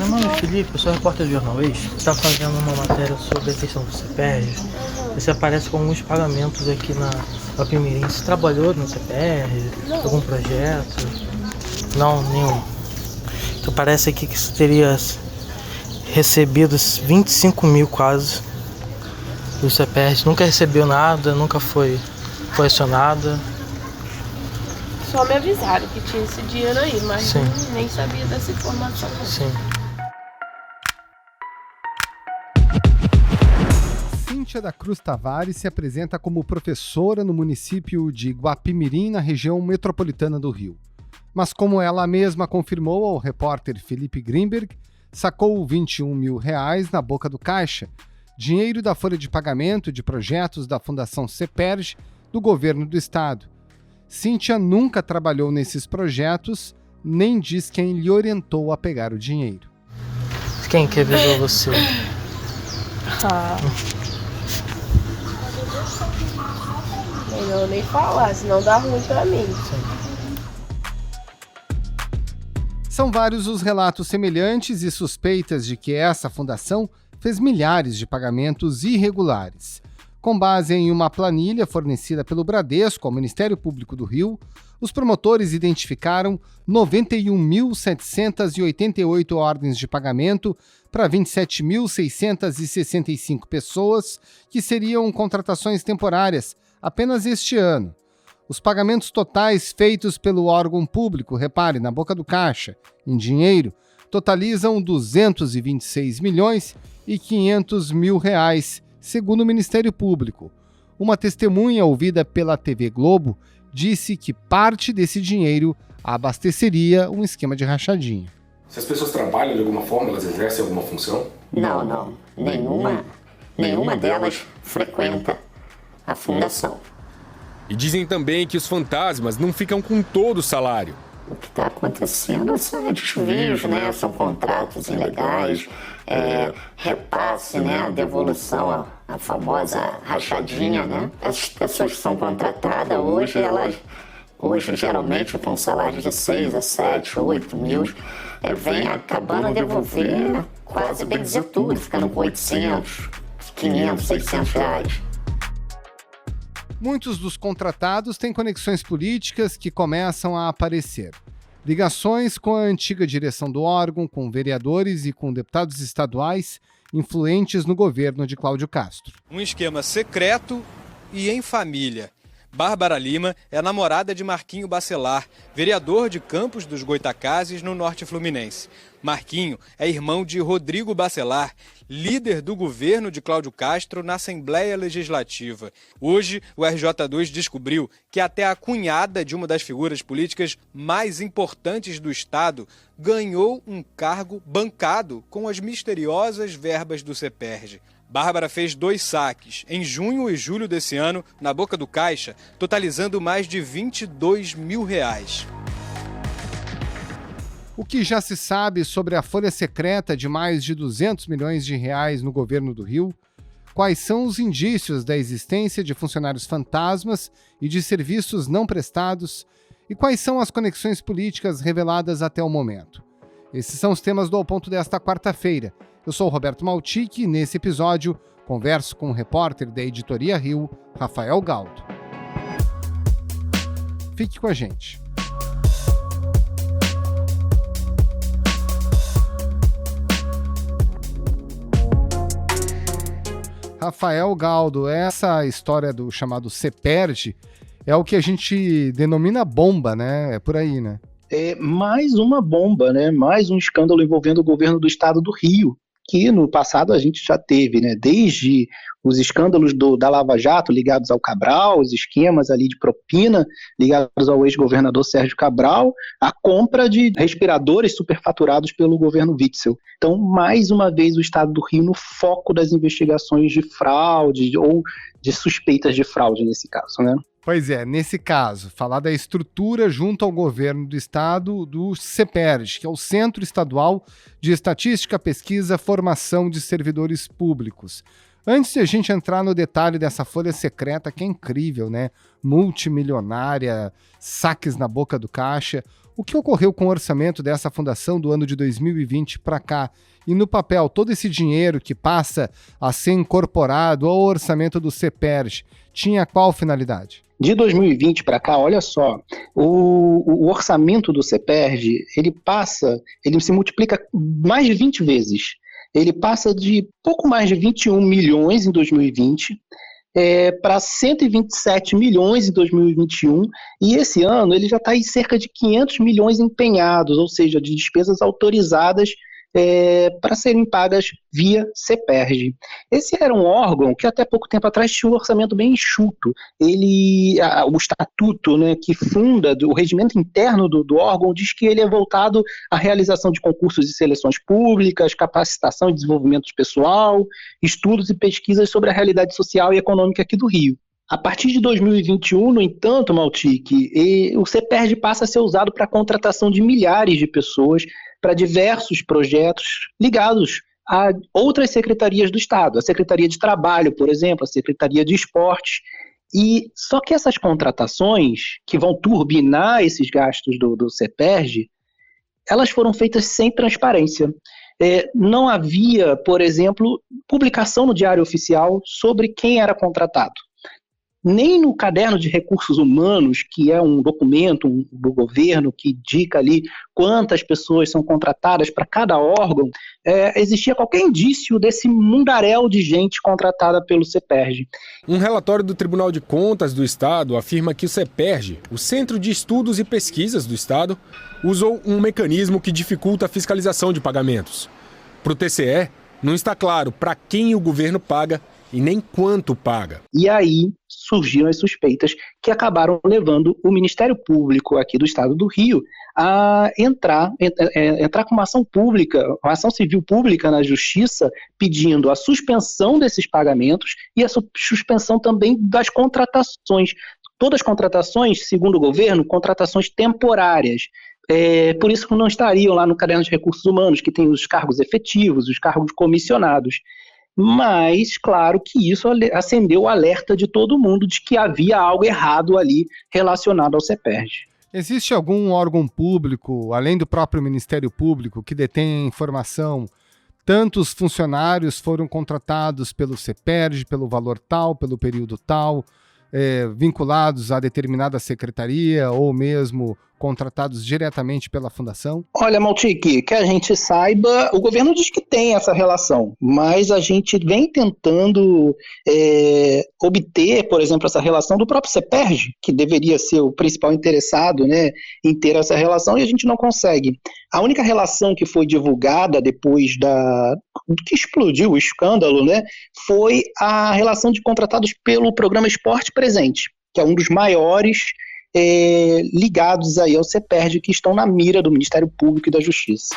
Meu nome é Felipe, eu sou repórter do Jornal Ex. Você está fazendo uma matéria sobre a questão do CPR. Você aparece com alguns pagamentos aqui na Guapimirim. Você trabalhou no CPR? Não. Algum projeto? Não, nenhum. Então parece aqui que você teria recebido 25 mil quase do CPR. Nunca recebeu nada, nunca foi acionada. Só me avisaram que tinha esse dinheiro aí, mas Sim. Nem sabia dessa informação. Sim. Cíntia da Cruz Tavares se apresenta como professora no município de Guapimirim, na região metropolitana do Rio. Mas como ela mesma confirmou ao repórter Felipe Grimberg, sacou 21 mil reais na boca do caixa, dinheiro da folha de pagamento de projetos da Fundação CEPERJ do governo do estado. Cíntia nunca trabalhou nesses projetos, nem diz quem lhe orientou a pegar o dinheiro. Quem que avisou você? Melhor nem falar, senão dá ruim pra mim. São vários os relatos semelhantes e suspeitas de que essa fundação fez milhares de pagamentos irregulares. Com base em uma planilha fornecida pelo Bradesco ao Ministério Público do Rio, os promotores identificaram 91.788 ordens de pagamento para 27.665 pessoas, que seriam contratações temporárias apenas este ano. Os pagamentos totais feitos pelo órgão público, repare, na boca do caixa, em dinheiro, totalizam 226 milhões e 500 mil reais, segundo o Ministério Público. Uma testemunha ouvida pela TV Globo disse que parte desse dinheiro abasteceria um esquema de rachadinha. Se as pessoas trabalham de alguma forma, elas exercem alguma função? Não. Nenhuma delas frequenta a fundação. E dizem também que os fantasmas não ficam com todo o salário. O que está acontecendo são desvios, né? São contratos ilegais, repasse, né? Devolução, a famosa rachadinha, né? Essas pessoas que são contratadas hoje, hoje geralmente com salários de 6 a 7, 8 mil, vem acabando a devolver quase bem dizer tudo, ficando com 800, 500, 600 reais. Muitos dos contratados têm conexões políticas que começam a aparecer. Ligações com a antiga direção do órgão, com vereadores e com deputados estaduais influentes no governo de Cláudio Castro. Um esquema secreto e em família. Bárbara Lima é namorada de Marquinho Bacelar, vereador de Campos dos Goitacazes, no norte fluminense. Marquinho é irmão de Rodrigo Bacelar, líder do governo de Cláudio Castro na Assembleia Legislativa. Hoje, o RJ2 descobriu que até a cunhada de uma das figuras políticas mais importantes do Estado ganhou um cargo bancado com as misteriosas verbas do CEPERJ. Bárbara fez 2 saques, em junho e julho desse ano, na boca do caixa, totalizando mais de 22 mil reais. O que já se sabe sobre a folha secreta de mais de 200 milhões de reais no governo do Rio? Quais são os indícios da existência de funcionários fantasmas e de serviços não prestados? E quais são as conexões políticas reveladas até o momento? Esses são os temas do Ao Ponto desta quarta-feira. Eu sou o Roberto Maltic e nesse episódio converso com o repórter da Editoria Rio, Rafael Galdo. Fique com a gente. Rafael Galdo, essa história do chamado CEPERJ é o que a gente denomina bomba, né? É por aí, né? É mais uma bomba, né? Mais um escândalo envolvendo o governo do estado do Rio, que no passado a gente já teve, né? Desde os escândalos da Lava Jato ligados ao Cabral, os esquemas ali de propina ligados ao ex-governador Sérgio Cabral, a compra de respiradores superfaturados pelo governo Witzel. Então, mais uma vez, o estado do Rio no foco das investigações de fraude ou de suspeitas de fraude nesse caso, né? Pois é, nesse caso, falar da estrutura junto ao governo do estado do CEPERJ, que é o Centro Estadual de Estatística, Pesquisa, Formação de Servidores Públicos. Antes de a gente entrar no detalhe dessa folha secreta, que é incrível, né? Multimilionária, saques na boca do caixa, o que ocorreu com o orçamento dessa fundação do ano de 2020 para cá? E no papel, todo esse dinheiro que passa a ser incorporado ao orçamento do CEPERJ, tinha qual finalidade? De 2020 para cá, olha só, o orçamento do CEPERJ, ele se multiplica mais de 20 vezes. Ele passa de pouco mais de 21 milhões em 2020 para 127 milhões em 2021, e esse ano ele já está em cerca de 500 milhões empenhados, ou seja, de despesas autorizadas para serem pagas via CEPERJ. Esse era um órgão que até pouco tempo atrás tinha um orçamento bem enxuto. O estatuto, né, que funda, o regimento interno do órgão diz que ele é voltado à realização de concursos e seleções públicas, capacitação e desenvolvimento pessoal, estudos e pesquisas sobre a realidade social e econômica aqui do Rio. A partir de 2021, no entanto, Maltic, o CEPERJ passa a ser usado para a contratação de milhares de pessoas para diversos projetos ligados a outras secretarias do Estado, a Secretaria de Trabalho, por exemplo, a Secretaria de Esportes. E só que essas contratações, que vão turbinar esses gastos do CEPERJ, elas foram feitas sem transparência. Não havia, por exemplo, publicação no Diário Oficial sobre quem era contratado. Nem no caderno de recursos humanos, que é um documento do governo que indica ali quantas pessoas são contratadas para cada órgão, existia qualquer indício desse mundaréu de gente contratada pelo CEPERJ. Um relatório do Tribunal de Contas do Estado afirma que o CEPERJ, o Centro de Estudos e Pesquisas do Estado, usou um mecanismo que dificulta a fiscalização de pagamentos. Para o TCE, não está claro para quem o governo paga e nem quanto paga. E aí surgiram as suspeitas que acabaram levando o Ministério Público aqui do Estado do Rio a entrar com uma ação pública, uma ação civil pública na Justiça, pedindo a suspensão desses pagamentos e a suspensão também das contratações. Todas as contratações, segundo o governo, contratações temporárias. Por isso que não estariam lá no caderno de recursos humanos, que tem os cargos efetivos, os cargos comissionados. Mas, claro que isso acendeu o alerta de todo mundo de que havia algo errado ali relacionado ao CEPERJ. Existe algum órgão público, além do próprio Ministério Público, que detém a informação? Tantos funcionários foram contratados pelo CEPERJ, pelo valor tal, pelo período tal, vinculados a determinada secretaria ou mesmo contratados diretamente pela fundação? Olha, Maltic, que a gente saiba, o governo diz que tem essa relação, mas a gente vem tentando obter, por exemplo, essa relação do próprio CEPERJ, que deveria ser o principal interessado, né, em ter essa relação, e a gente não consegue. A única relação que foi divulgada depois que explodiu o escândalo, né, foi a relação de contratados pelo programa Esporte Presente, que é um dos maiores ligados aí ao CEPERJ, que estão na mira do Ministério Público e da Justiça.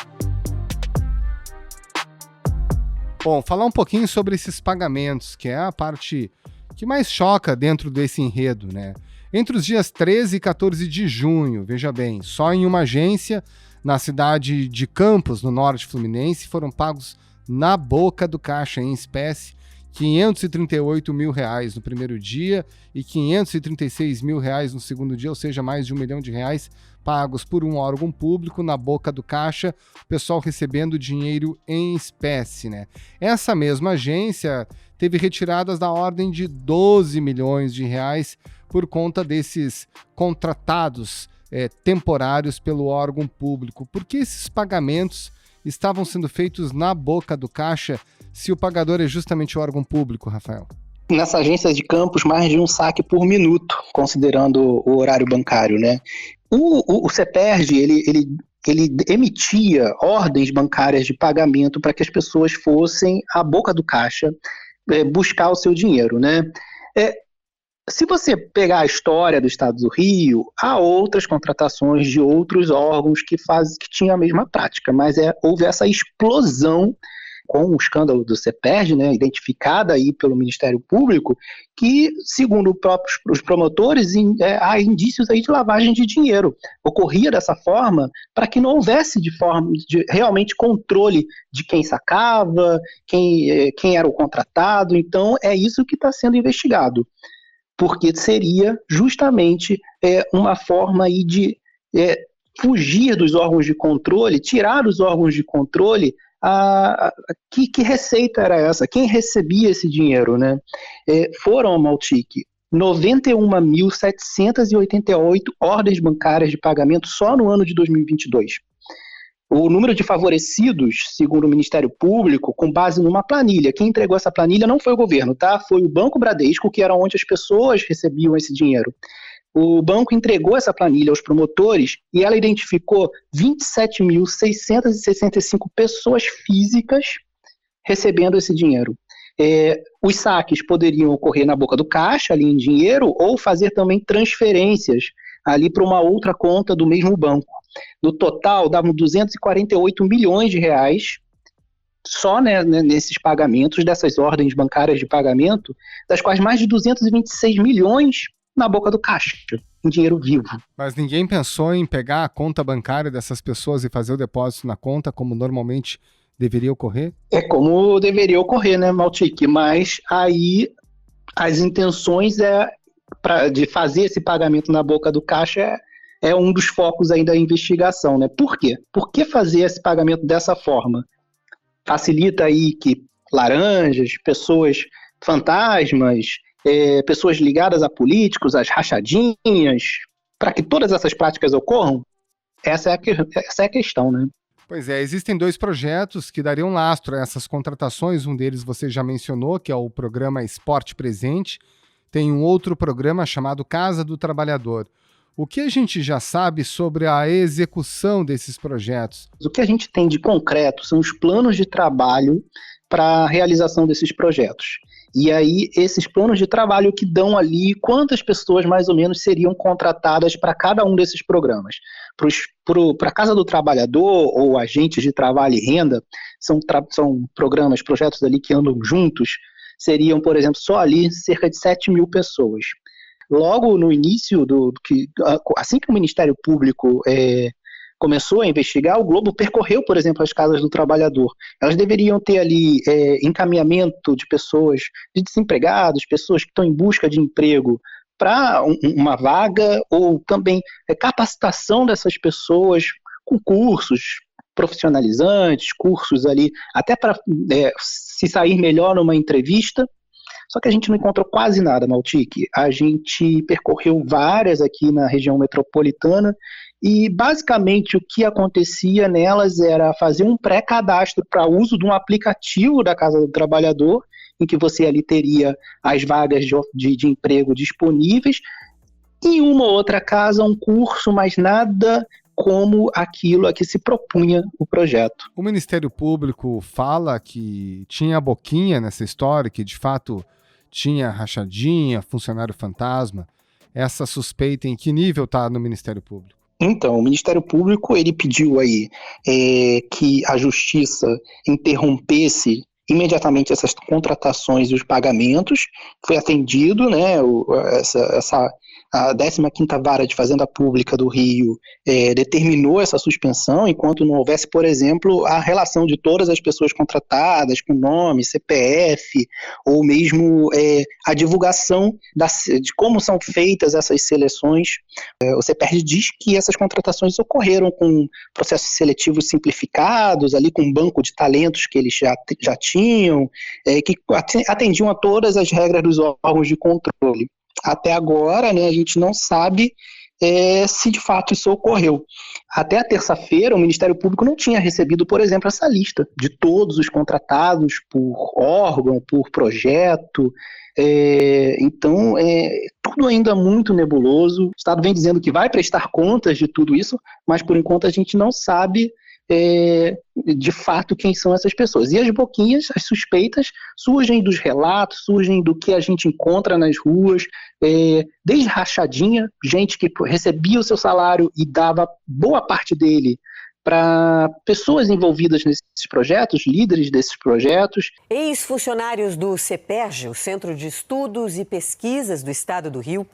Bom, falar um pouquinho sobre esses pagamentos, que é a parte que mais choca dentro desse enredo, né? Entre os dias 13 e 14 de junho, veja bem, só em uma agência na cidade de Campos, no norte fluminense, foram pagos na boca do caixa em espécie R$538 mil no primeiro dia e R$536 mil no segundo dia, ou seja, mais de R$1 milhão pagos por um órgão público na boca do caixa, o pessoal recebendo dinheiro em espécie, né? Essa mesma agência teve retiradas da ordem de R$12 milhões por conta desses contratados temporários pelo órgão público. Por que esses pagamentos estavam sendo feitos na boca do caixa se o pagador é justamente o órgão público, Rafael? Nessa agência de Campos, mais de um saque por minuto, considerando o horário bancário, né? O CEPERJ, ele emitia ordens bancárias de pagamento para que as pessoas fossem à boca do caixa buscar o seu dinheiro, né? Se você pegar a história do Estado do Rio, há outras contratações de outros órgãos que tinham a mesma prática, mas houve essa explosão com o escândalo do CEPERJ, né, identificada aí pelo Ministério Público, que, segundo os promotores, há indícios aí de lavagem de dinheiro. Ocorria dessa forma para que não houvesse de realmente controle de quem sacava, quem era o contratado. Então, é isso que está sendo investigado, porque seria justamente uma forma aí de fugir dos órgãos de controle, tirar os órgãos de controle. Que receita era essa? Quem recebia esse dinheiro, né? Foram, Maltic, 91.788 ordens bancárias de pagamento só no ano de 2022. O número de favorecidos, segundo o Ministério Público, com base numa planilha. Quem entregou essa planilha não foi o governo, tá? Foi o Banco Bradesco, que era onde as pessoas recebiam esse dinheiro. O banco entregou essa planilha aos promotores e ela identificou 27.665 pessoas físicas recebendo esse dinheiro. Os saques poderiam ocorrer na boca do caixa, ali em dinheiro, ou fazer também transferências ali para uma outra conta do mesmo banco. No total, davam 248 milhões de reais só, né, nesses pagamentos, dessas ordens bancárias de pagamento, das quais mais de 226 milhões na boca do caixa, em dinheiro vivo. Mas ninguém pensou em pegar a conta bancária dessas pessoas e fazer o depósito na conta, como normalmente deveria ocorrer? É como deveria ocorrer, né, Maltic? Mas aí as intenções de fazer esse pagamento na boca do caixa é um dos focos aí da investigação, né? Por quê? Por que fazer esse pagamento dessa forma? Facilita aí que laranjas, pessoas fantasmas, pessoas ligadas a políticos, as rachadinhas, para que todas essas práticas ocorram? Essa é a questão, né? Pois é, existem 2 projetos que dariam lastro a essas contratações. Um deles você já mencionou, que é o programa Esporte Presente. Tem um outro programa chamado Casa do Trabalhador. O que a gente já sabe sobre a execução desses projetos? O que a gente tem de concreto são os planos de trabalho para a realização desses projetos. E aí, esses planos de trabalho que dão ali quantas pessoas mais ou menos seriam contratadas para cada um desses programas. Para a Casa do Trabalhador ou agentes de trabalho e renda, são programas, projetos ali que andam juntos, seriam, por exemplo, só ali cerca de 7 mil pessoas. Logo no início, assim que o Ministério Público começou a investigar, o Globo percorreu, por exemplo, as casas do trabalhador. Elas deveriam ter ali encaminhamento de pessoas, de desempregados, pessoas que estão em busca de emprego para uma vaga, ou também capacitação dessas pessoas com cursos profissionalizantes, cursos ali, até para se sair melhor numa entrevista. Só que a gente não encontrou quase nada, Maltic. A gente percorreu várias aqui na região metropolitana e, basicamente, o que acontecia nelas era fazer um pré-cadastro para uso de um aplicativo da Casa do Trabalhador, em que você ali teria as vagas de emprego disponíveis, e uma ou outra casa, um curso, mas nada como aquilo a que se propunha o projeto. O Ministério Público fala que tinha boquinha nessa história, que de fato tinha rachadinha, funcionário fantasma. Essa suspeita em que nível está no Ministério Público? Então, o Ministério Público ele pediu aí que a Justiça interrompesse imediatamente essas contratações e os pagamentos. Foi atendido, né, a 15ª Vara de Fazenda Pública do Rio determinou essa suspensão, enquanto não houvesse, por exemplo, a relação de todas as pessoas contratadas com nome, CPF, ou mesmo a divulgação de como são feitas essas seleções. O CEPERJ diz que essas contratações ocorreram com processos seletivos simplificados, ali com um banco de talentos que eles já tinham, que atendiam a todas as regras dos órgãos de controle. Até agora, né, a gente não sabe se de fato isso ocorreu. Até a terça-feira, o Ministério Público não tinha recebido, por exemplo, essa lista de todos os contratados por órgão, por projeto. Então, tudo ainda muito nebuloso. O Estado vem dizendo que vai prestar contas de tudo isso, mas por enquanto a gente não sabe de fato quem são essas pessoas. E as boquinhas, as suspeitas, surgem dos relatos, surgem do que a gente encontra nas ruas, desde rachadinha, gente que recebia o seu salário e dava boa parte dele para pessoas envolvidas nesses projetos, líderes desses projetos. Ex-funcionários do CEPERJ, o Centro de Estudos e Pesquisas do Estado do Rio,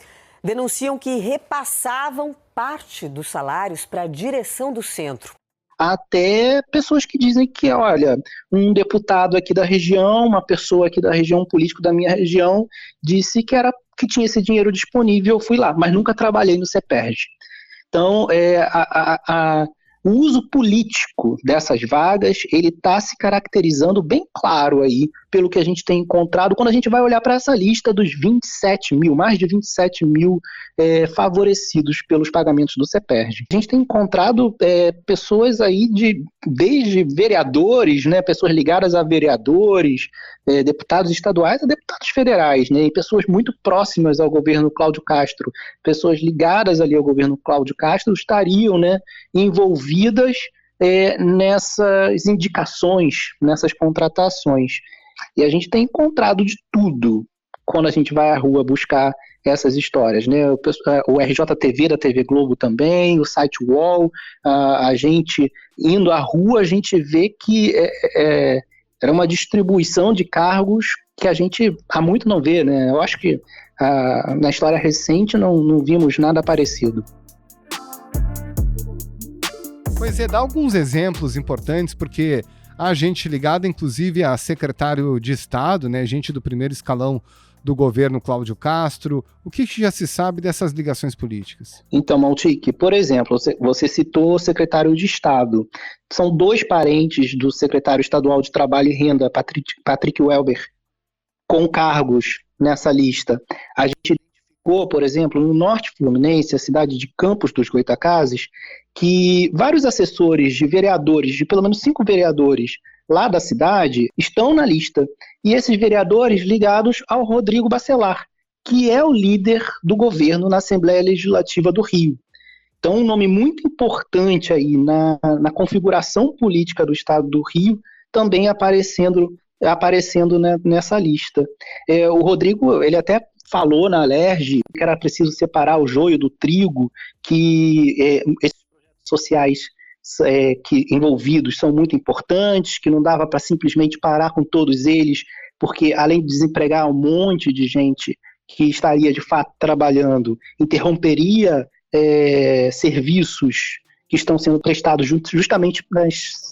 denunciam que repassavam parte dos salários para a direção do centro. Até pessoas que dizem que, olha, um deputado aqui da região, uma pessoa aqui da região, um político da minha região, disse que tinha esse dinheiro disponível, eu fui lá, mas nunca trabalhei no CEPERJ. Então, o uso político dessas vagas, ele está se caracterizando bem claro aí, pelo que a gente tem encontrado, quando a gente vai olhar para essa lista dos 27 mil, mais de 27 mil favorecidos pelos pagamentos do CEPERJ. A gente tem encontrado pessoas aí desde vereadores, né, pessoas ligadas a vereadores, deputados estaduais a deputados federais, né, e pessoas muito próximas ao governo Cláudio Castro, pessoas ligadas ali ao governo Cláudio Castro estariam, né, envolvidas nessas indicações, nessas contratações. E a gente tem encontrado de tudo quando a gente vai à rua buscar essas histórias, né? O RJTV da TV Globo também, o site UOL, a gente indo à rua, a gente vê que era uma distribuição de cargos que a gente há muito não vê, né? Eu acho que na história recente não vimos nada parecido. Pois dá alguns exemplos importantes, porque há gente ligada, inclusive, a secretário de Estado, né, gente do primeiro escalão do governo Cláudio Castro. O que já se sabe dessas ligações políticas? Então, Maltic, por exemplo, você citou o secretário de Estado. São 2 parentes do secretário estadual de Trabalho e Renda, Patrick Welber, com cargos nessa lista. A gente identificou, por exemplo, no Norte Fluminense, a cidade de Campos dos Goytacazes, que vários assessores de vereadores, de pelo menos 5 vereadores lá da cidade, estão na lista. E esses vereadores ligados ao Rodrigo Bacelar, que é o líder do governo na Assembleia Legislativa do Rio. Então, um nome muito importante aí na configuração política do Estado do Rio, também aparecendo nessa lista. O Rodrigo, ele até falou na Alerj que era preciso separar o joio do trigo, que esses projetos sociais que envolvidos são muito importantes, que não dava para simplesmente parar com todos eles, porque além de desempregar um monte de gente que estaria de fato trabalhando, interromperia serviços que estão sendo prestados justamente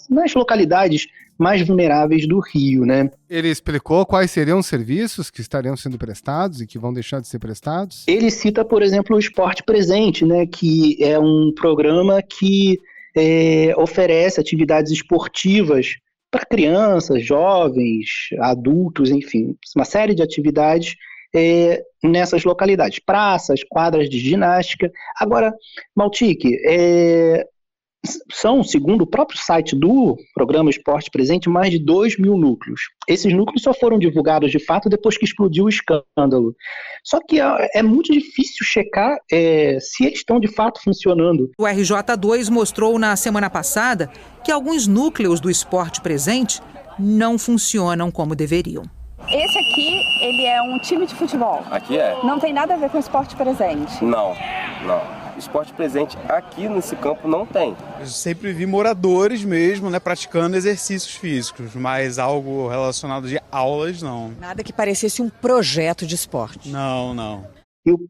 nas localidades mais vulneráveis do Rio, né? Ele explicou quais seriam os serviços que estariam sendo prestados e que vão deixar de ser prestados? Ele cita, por exemplo, o Esporte Presente, né, que é um programa que oferece atividades esportivas para crianças, jovens, adultos, enfim, uma série de atividades nessas localidades, praças, quadras de ginástica. Agora, Maltic, são, segundo o próprio site do programa Esporte Presente, mais de 2 mil núcleos. Esses núcleos só foram divulgados de fato depois que explodiu o escândalo. Só que é muito difícil checar se eles estão de fato funcionando. O RJ2 mostrou na semana passada que alguns núcleos do Esporte Presente não funcionam como deveriam. Esse aqui, ele é um time de futebol. Aqui é? Não tem nada a ver com esporte presente. Não. Esporte presente aqui nesse campo não tem. Eu sempre vi moradores mesmo, né, praticando exercícios físicos, mas algo relacionado de aulas, não. Nada que parecesse um projeto de esporte. Não.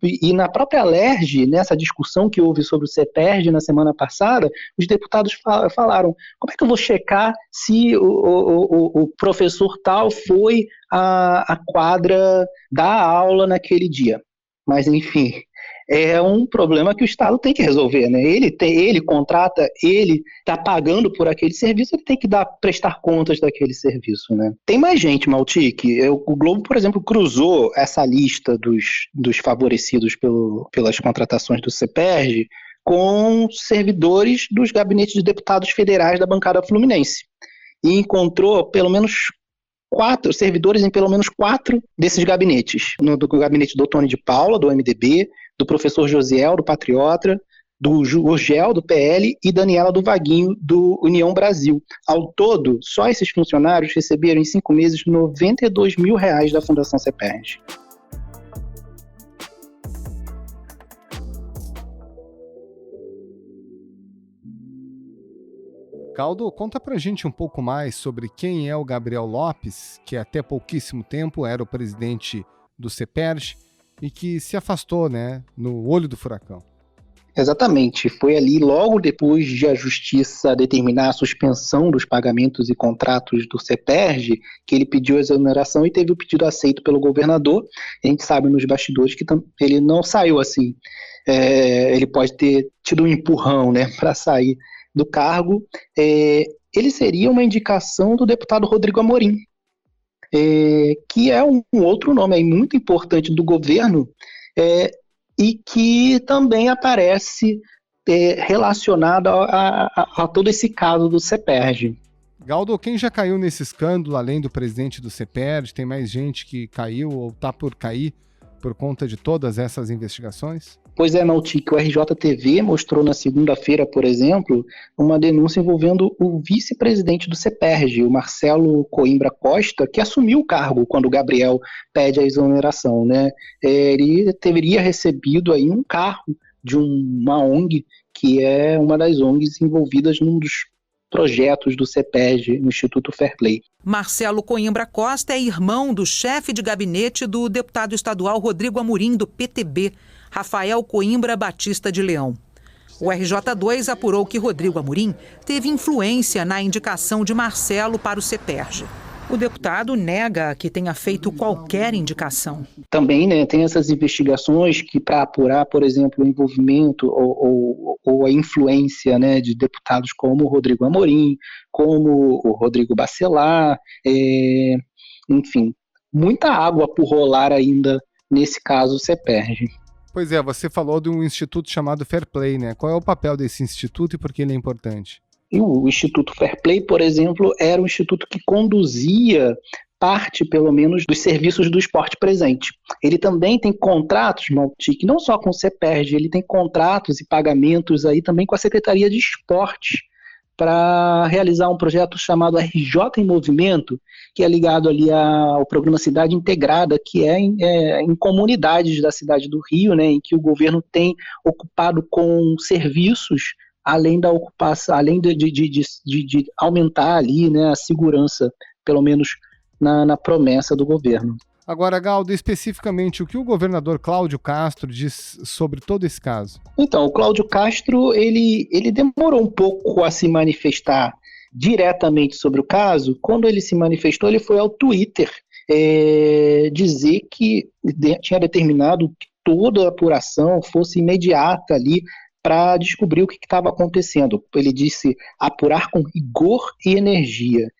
E na própria Alerj, nessa discussão que houve sobre o CEPERJ na semana passada, os deputados falaram, como é que eu vou checar se o professor tal foi à quadra dar aula naquele dia? Mas, enfim, é um problema que o Estado tem que resolver, né? Ele contrata, ele está pagando por aquele serviço, ele tem que prestar contas daquele serviço, né? Tem mais gente, Maltic. O Globo, por exemplo, cruzou essa lista dos favorecidos pelas contratações do CEPERJ com servidores dos gabinetes de deputados federais da bancada fluminense. E encontrou pelo menos 4 servidores em pelo menos 4 desses gabinetes. No gabinete do Tony de Paula, do MDB, do professor Josiel, do Patriota, do Urgel, do PL, e Daniela do Vaguinho, do União Brasil. Ao todo, só esses funcionários receberam em 5 meses R$92 mil da Fundação CEPERJ. Galdo, conta pra gente um pouco mais sobre quem é o Gabriel Lopes, que até pouquíssimo tempo era o presidente do CEPERJ e que se afastou, né, no olho do furacão. Exatamente, foi ali logo depois de a Justiça determinar a suspensão dos pagamentos e contratos do CEPERJ, que ele pediu a exoneração e teve o pedido aceito pelo governador. A gente sabe nos bastidores que ele não saiu assim, ele pode ter tido um empurrão, né, para sair do cargo. Ele seria uma indicação do deputado Rodrigo Amorim, que é um outro nome aí muito importante do governo, e que também aparece relacionado a todo esse caso do CEPERJ. Galdo, quem já caiu nesse escândalo, além do presidente do CEPERJ, tem mais gente que caiu ou está por cair por conta de todas essas investigações? Pois é, Nautic, o RJTV mostrou na segunda-feira, por exemplo, uma denúncia envolvendo o vice-presidente do CEPERJ, o Marcelo Coimbra Costa, que assumiu o cargo quando o Gabriel pede a exoneração, né? Ele teria recebido aí um carro de uma ONG, que é uma das ONGs envolvidas num dos projetos do CEPERJ, no Instituto Fair Play. Marcelo Coimbra Costa é irmão do chefe de gabinete do deputado estadual Rodrigo Amorim, do PTB, Rafael Coimbra Batista de Leão. O RJ2 apurou que Rodrigo Amorim teve influência na indicação de Marcelo para o CEPERJ. O deputado nega que tenha feito qualquer indicação. Também, né, tem essas investigações que, para apurar, por exemplo, o envolvimento ou a influência, né, de deputados como o Rodrigo Amorim, como o Rodrigo Bacelar, enfim, muita água por rolar ainda nesse caso CEPERJ. Pois é, você falou de um instituto chamado Fair Play, né? Qual é o papel desse instituto e por que ele é importante? E o Instituto Fair Play, por exemplo, era um instituto que conduzia parte, pelo menos, dos serviços do esporte presente. Ele também tem contratos, Nautic, não só com o CEPERJ, ele tem contratos e pagamentos aí também com a Secretaria de Esporte para realizar um projeto chamado RJ em Movimento, que é ligado ali ao programa Cidade Integrada, que é em comunidades da cidade do Rio, né, em que o governo tem ocupado com serviços, além da ocupação, além de aumentar ali, né, a segurança, pelo menos na promessa do governo. Agora, Galdo, especificamente, o que o governador Cláudio Castro diz sobre todo esse caso? Então, o Cláudio Castro, ele demorou um pouco a se manifestar diretamente sobre o caso. Quando ele se manifestou, ele foi ao Twitter dizer que tinha determinado que toda a apuração fosse imediata ali para descobrir o que estava acontecendo. Ele disse apurar com rigor e energia.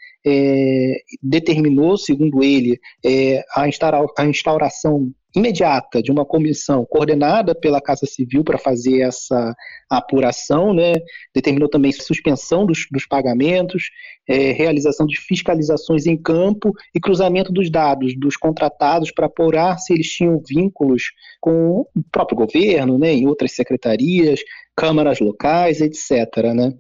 Determinou, segundo ele, a instauração imediata de uma comissão coordenada pela Casa Civil para fazer essa apuração, né? Determinou também suspensão dos pagamentos, realização de fiscalizações em campo e cruzamento dos dados dos contratados para apurar se eles tinham vínculos com o próprio governo, né? Em outras secretarias, câmaras locais, etc., né?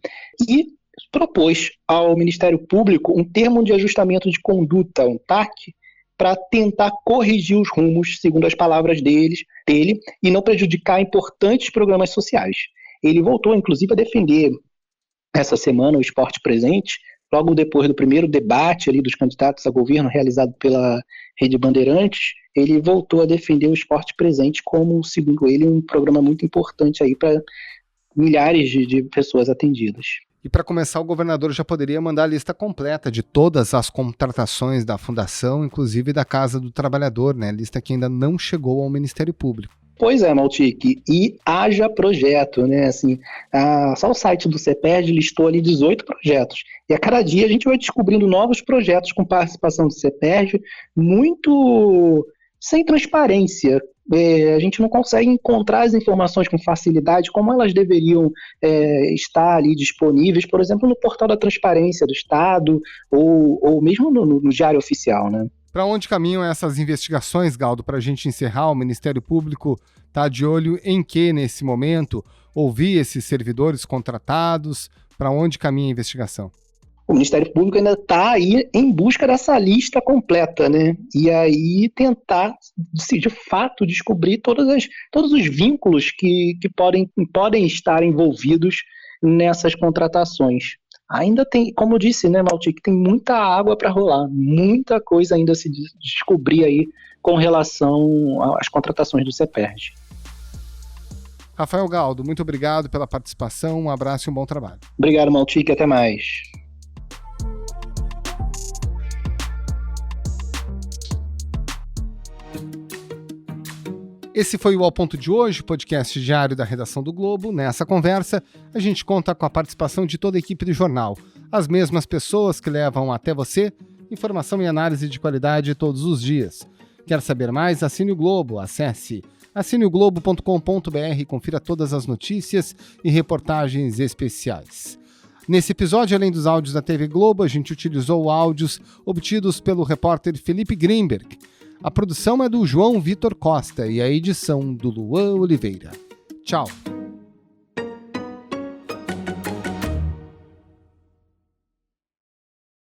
E propôs ao Ministério Público um termo de ajustamento de conduta, um TAC, para tentar corrigir os rumos, segundo as palavras dele, e não prejudicar importantes programas sociais. Ele voltou, inclusive, a defender essa semana o Esporte Presente, logo depois do primeiro debate ali dos candidatos a governo realizado pela Rede Bandeirantes. Ele voltou a defender o Esporte Presente como, segundo ele, um programa muito importante aí para milhares de pessoas atendidas. E para começar, o governador já poderia mandar a lista completa de todas as contratações da Fundação, inclusive da Casa do Trabalhador, né? Lista que ainda não chegou ao Ministério Público. Pois é, Nautic, e haja projeto, né? Assim, só o site do CEPERJ listou ali 18 projetos. E a cada dia a gente vai descobrindo novos projetos com participação do CEPERJ, muito sem transparência. A gente não consegue encontrar as informações com facilidade como elas deveriam estar ali disponíveis, por exemplo, no portal da Transparência do Estado ou mesmo no Diário Oficial, né? Para onde caminham essas investigações, Galdo? Para a gente encerrar, o Ministério Público está de olho em que nesse momento? Ouvir esses servidores contratados? Para onde caminha a investigação? O Ministério Público ainda está aí em busca dessa lista completa, né? E aí tentar, de fato, descobrir todos os vínculos que podem estar envolvidos nessas contratações. ainda tem, como eu disse, né, Maltic, tem muita água para rolar, muita coisa ainda a se descobrir aí com relação às contratações do CEPERJ. Rafael Galdo, muito obrigado pela participação, um abraço e um bom trabalho. Obrigado, Maltic, até mais. Esse foi o Ao Ponto de hoje, podcast diário da Redação do Globo. Nessa conversa, a gente conta com a participação de toda a equipe do jornal, as mesmas pessoas que levam até você informação e análise de qualidade todos os dias. Quer saber mais? Assine o Globo, acesse assineoglobo.com.br e confira todas as notícias e reportagens especiais. Nesse episódio, além dos áudios da TV Globo, a gente utilizou áudios obtidos pelo repórter Felipe Grimberg. A produção é do João Vitor Costa e a edição do Luan Oliveira. Tchau!